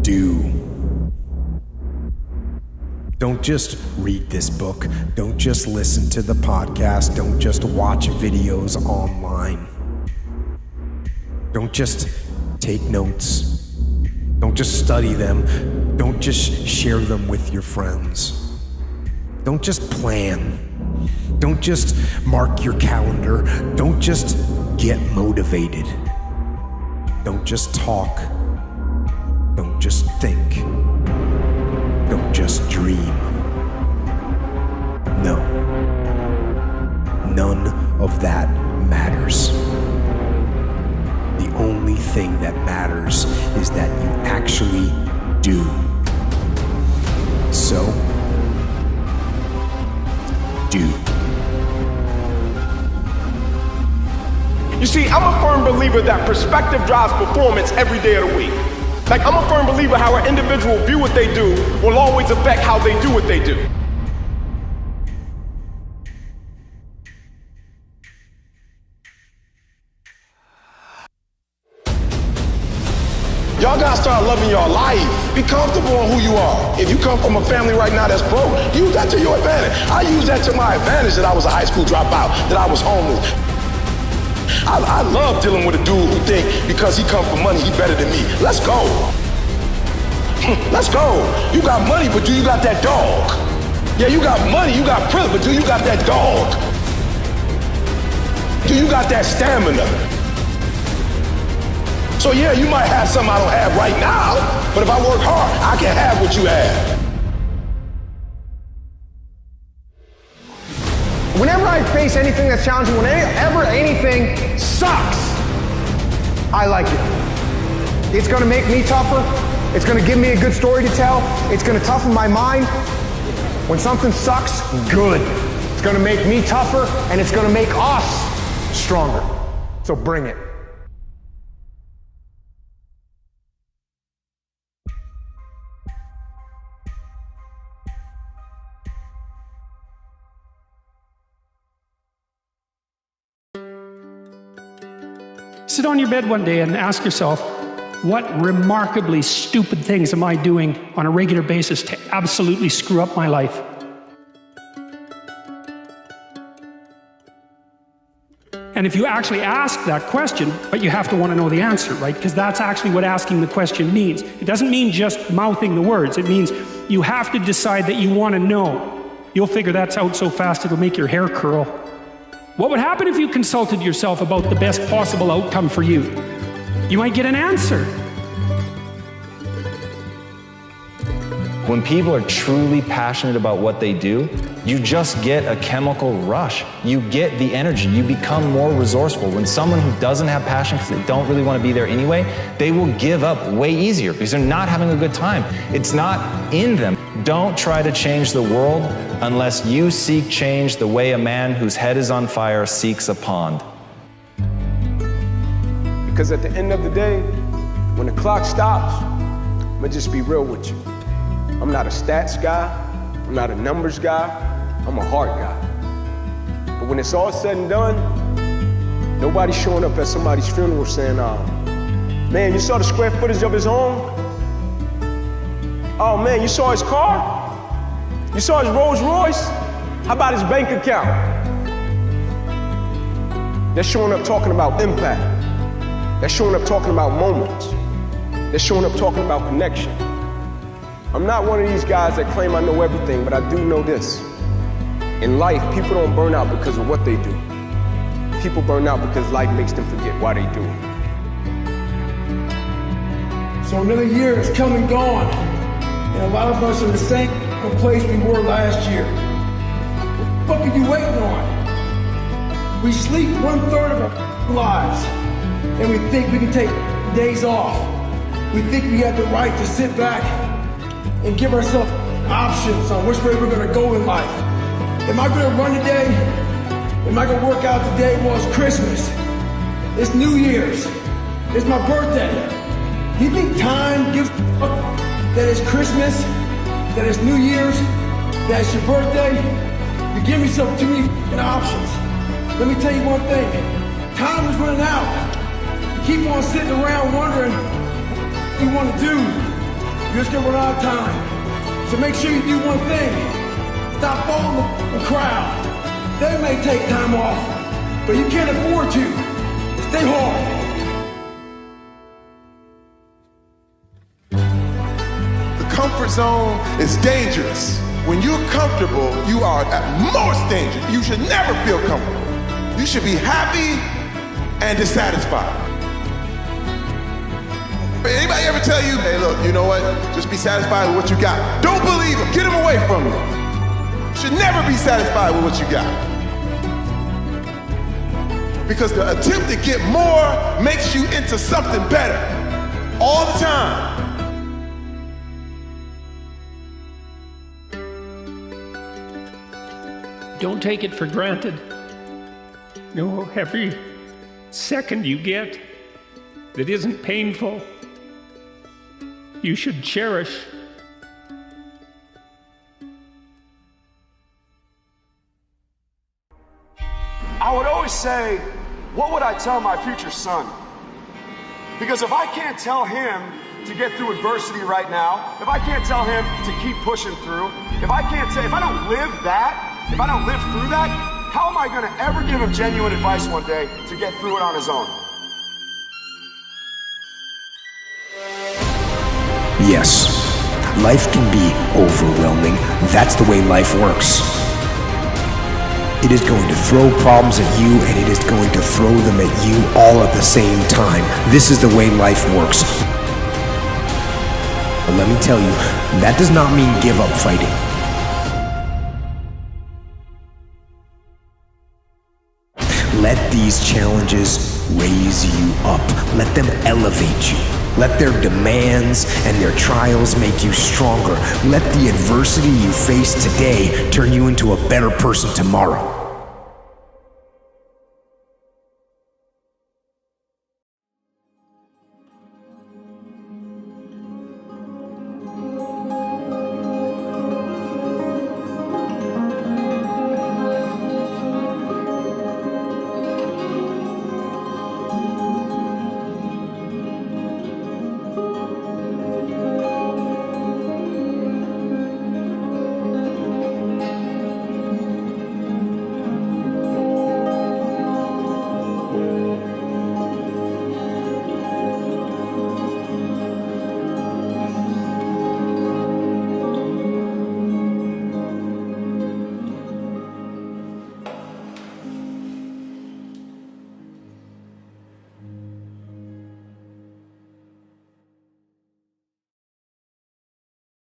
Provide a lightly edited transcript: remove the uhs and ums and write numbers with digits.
do. Don't just read this book. Don't just listen to the podcast. Don't just watch videos online. Don't just take notes. Don't just study them. Don't just share them with your friends. Don't just plan. Don't just mark your calendar. Don't just get motivated. Don't just talk. Don't just think. Don't just dream. No. None of that matters. The only thing that matters is that you actually do. So, do. You see, I'm a firm believer that perspective drives performance every day of the week. Like, I'm a firm believer how an individual view what they do will always affect how they do what they do. Y'all gotta start loving your life. Be comfortable in who you are. If you come from a family right now that's broke, use that to your advantage. I use that to my advantage that I was a high school dropout, that I was homeless. I love dealing with a dude who think because he come from money, he better than me. Let's go. Let's go. You got money, but do you got that dog? Yeah, you got money, you got privilege, but do you got that dog? Do you got that stamina? So yeah, you might have something I don't have right now, but if I work hard, I can have what you have. Whenever I face anything that's challenging, whenever anything sucks, I like it. It's gonna make me tougher. It's gonna give me a good story to tell. It's gonna toughen my mind. When something sucks, good. It's gonna make me tougher, and it's gonna make us stronger. So bring it. Sit on your bed one day and ask yourself, what remarkably stupid things am I doing on a regular basis to absolutely screw up my life? And if you actually ask that question, but you have to want to know the answer, right? Because that's actually what asking the question means. It doesn't mean just mouthing the words. It means you have to decide that you want to know. You'll figure that out so fast it'll make your hair curl. What would happen if you consulted yourself about the best possible outcome for you? You might get an answer. When people are truly passionate about what they do, you just get a chemical rush. You get the energy. You become more resourceful. When someone who doesn't have passion because they don't really want to be there anyway, they will give up way easier because they're not having a good time. It's not in them. Don't try to change the world unless you seek change the way a man whose head is on fire seeks a pond. Because at the end of the day, when the clock stops, I'm gonna just be real with you. I'm not a stats guy, I'm not a numbers guy, I'm a heart guy. But when it's all said and done, nobody's showing up at somebody's funeral saying, man, you saw the square footage of his home? Oh man, you saw his car? You saw his Rolls Royce? How about his bank account? They're showing up talking about impact. They're showing up talking about moments. They're showing up talking about connection. I'm not one of these guys that claim I know everything, but I do know this. In life, people don't burn out because of what they do. People burn out because life makes them forget why they do it. So another year has come and gone, and a lot of us are in the same place we were last year. What are you waiting on? We sleep 1/3 of our lives, and we think we can take days off. We think we have the right to sit back and give ourselves options on which way we're gonna go in life. Am I gonna run today? Am I gonna work out today? Well, it's Christmas. It's New Year's. It's my birthday. Do you think time gives a fuck that it's Christmas, that it's New Year's, that it's your birthday? You give yourself too many options. Let me tell you one thing. Time is running out. You keep on sitting around wondering what you want to do. You're just gonna run out of time. So make sure you do one thing. Stop following the crowd. They may take time off, but you can't afford to. Stay hard. The comfort zone is dangerous. When you're comfortable, you are at most dangerous. You should never feel comfortable. You should be happy and dissatisfied. Anybody ever tell you, hey, look, you know what? Just be satisfied with what you got. Don't believe them. Get them away from you. You should never be satisfied with what you got. Because the attempt to get more makes you into something better all the time. Don't take it for granted. No, every second you get that isn't painful, you should cherish. I would always say, what would I tell my future son? Because if I can't tell him to get through adversity right now, if I can't tell him to keep pushing through, if I don't live that, if I don't live through that, how am I going to ever give him genuine advice one day to get through it on his own? Yes, life can be overwhelming. That's the way life works. It is going to throw problems at you, and it is going to throw them at you all at the same time. This is the way life works. But let me tell you, that does not mean give up fighting. Let these challenges raise you up. Let them elevate you. Let their demands and their trials make you stronger. Let the adversity you face today turn you into a better person tomorrow.